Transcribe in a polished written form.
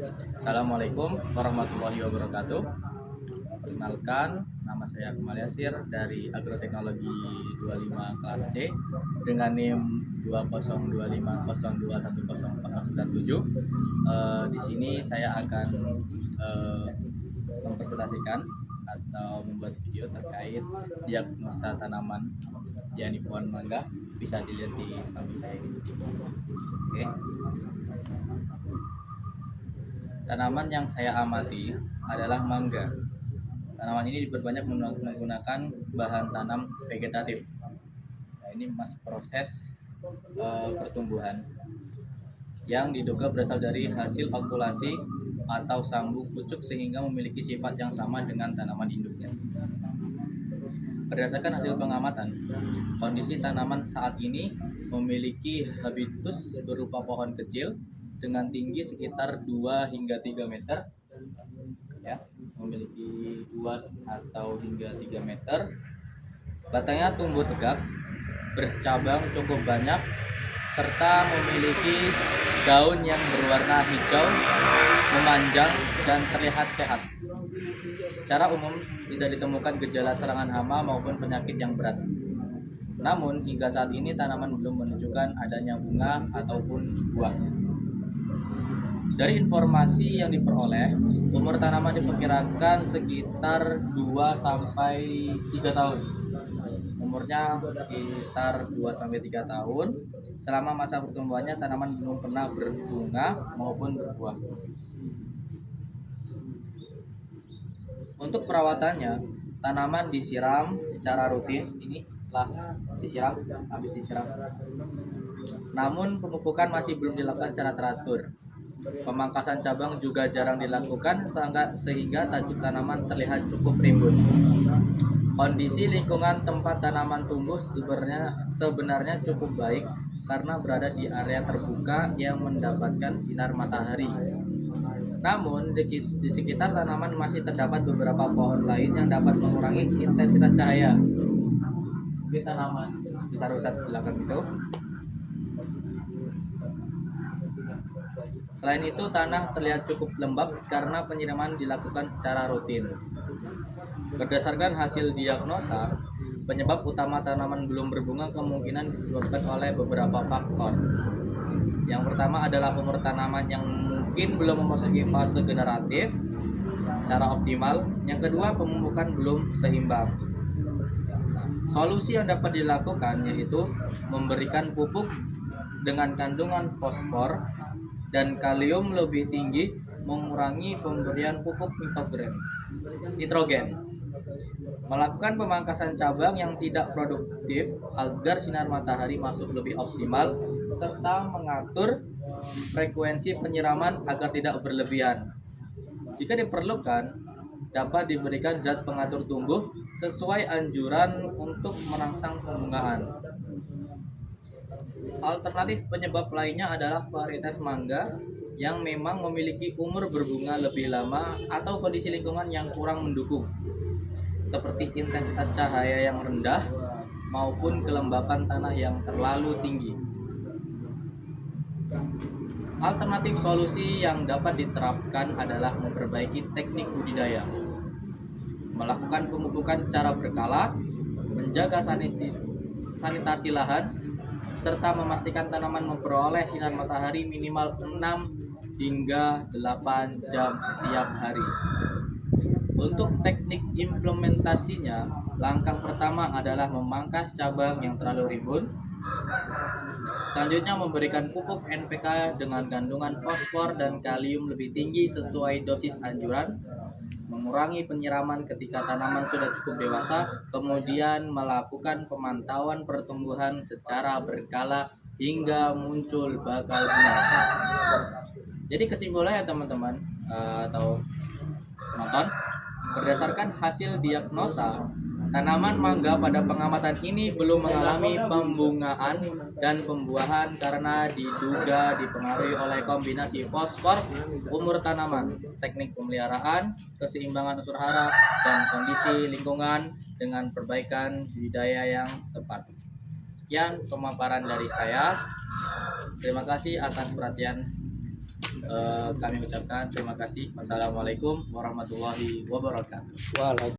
Assalamualaikum warahmatullahi wabarakatuh. Perkenalkan, nama saya Akmal Yasir dari Agroteknologi 25 kelas C dengan NIM 20250210097. Di sini saya akan mempresentasikan atau membuat video terkait diagnosa tanaman yakni pohon mangga. Bisa dilihat di samping saya ini. Oke. Tanaman yang saya amati adalah mangga. Tanaman ini diperbanyak menggunakan bahan tanam vegetatif. Nah, ini masih proses pertumbuhan yang diduga berasal dari hasil okulasi atau sambung pucuk sehingga memiliki sifat yang sama dengan tanaman induknya. Berdasarkan hasil pengamatan, kondisi tanaman saat ini memiliki habitus berupa pohon kecil dengan tinggi sekitar 2 hingga 3 meter. Ya, memiliki 2 atau hingga 3 meter. Batangnya tumbuh tegak, bercabang cukup banyak, serta memiliki daun yang berwarna hijau, memanjang, dan terlihat sehat. Secara umum tidak ditemukan gejala serangan hama maupun penyakit yang berat. Namun hingga saat ini tanaman belum menunjukkan adanya bunga ataupun buah. Dari informasi yang diperoleh, umur tanaman diperkirakan sekitar 2 sampai 3 tahun. Umurnya sekitar 2 sampai 3 tahun. Selama masa pertumbuhannya tanaman belum pernah berbunga maupun berbuah. Untuk perawatannya, tanaman disiram secara rutin. Ini setelah disiram, habis disiram. Namun pemupukan masih belum dilakukan secara teratur. Pemangkasan cabang juga jarang dilakukan sehingga tajuk tanaman terlihat cukup rimbun. Kondisi lingkungan tempat tanaman tumbuh sebenarnya cukup baik karena berada di area terbuka yang mendapatkan sinar matahari. Namun di sekitar tanaman masih terdapat beberapa pohon lain yang dapat mengurangi intensitas cahaya. Di tanaman besar-besar di belakang itu. Selain itu, tanah terlihat cukup lembab karena penyiraman dilakukan secara rutin. Berdasarkan hasil diagnosa, penyebab utama tanaman belum berbunga kemungkinan disebabkan oleh beberapa faktor. Yang pertama adalah umur tanaman yang mungkin belum memasuki fase generatif secara optimal. Yang kedua, pemupukan belum seimbang. Solusi yang dapat dilakukan yaitu memberikan pupuk dengan kandungan fosfor dan kalium lebih tinggi, mengurangi pemberian pupuk nitrogen, melakukan pemangkasan cabang yang tidak produktif agar sinar matahari masuk lebih optimal, serta mengatur frekuensi penyiraman agar tidak berlebihan. Jika diperlukan, dapat diberikan zat pengatur tumbuh sesuai anjuran untuk merangsang pembungaan. Alternatif penyebab lainnya adalah varietas mangga yang memang memiliki umur berbunga lebih lama atau kondisi lingkungan yang kurang mendukung, seperti intensitas cahaya yang rendah maupun kelembapan tanah yang terlalu tinggi. Alternatif solusi yang dapat diterapkan adalah memperbaiki teknik budidaya, melakukan pemupukan secara berkala, menjaga sanitasi lahan, serta memastikan tanaman memperoleh sinar matahari minimal 6 hingga 8 jam setiap hari. Untuk teknik implementasinya, langkah pertama adalah memangkas cabang yang terlalu rimbun. Selanjutnya memberikan pupuk NPK dengan kandungan fosfor dan kalium lebih tinggi sesuai dosis anjuran. Mengurangi penyiraman ketika tanaman sudah cukup dewasa, kemudian melakukan pemantauan pertumbuhan secara berkala hingga muncul bakal bunga. Jadi kesimpulannya teman-teman atau penonton, berdasarkan hasil diagnosa, tanaman mangga pada pengamatan ini belum mengalami pembungaan dan pembuahan karena diduga dipengaruhi oleh kombinasi fosfor, umur tanaman, teknik pemeliharaan, keseimbangan unsur hara, dan kondisi lingkungan dengan perbaikan budidaya yang tepat. Sekian pemaparan dari saya. Terima kasih atas perhatian kami ucapkan terima kasih. Wassalamualaikum warahmatullahi wabarakatuh.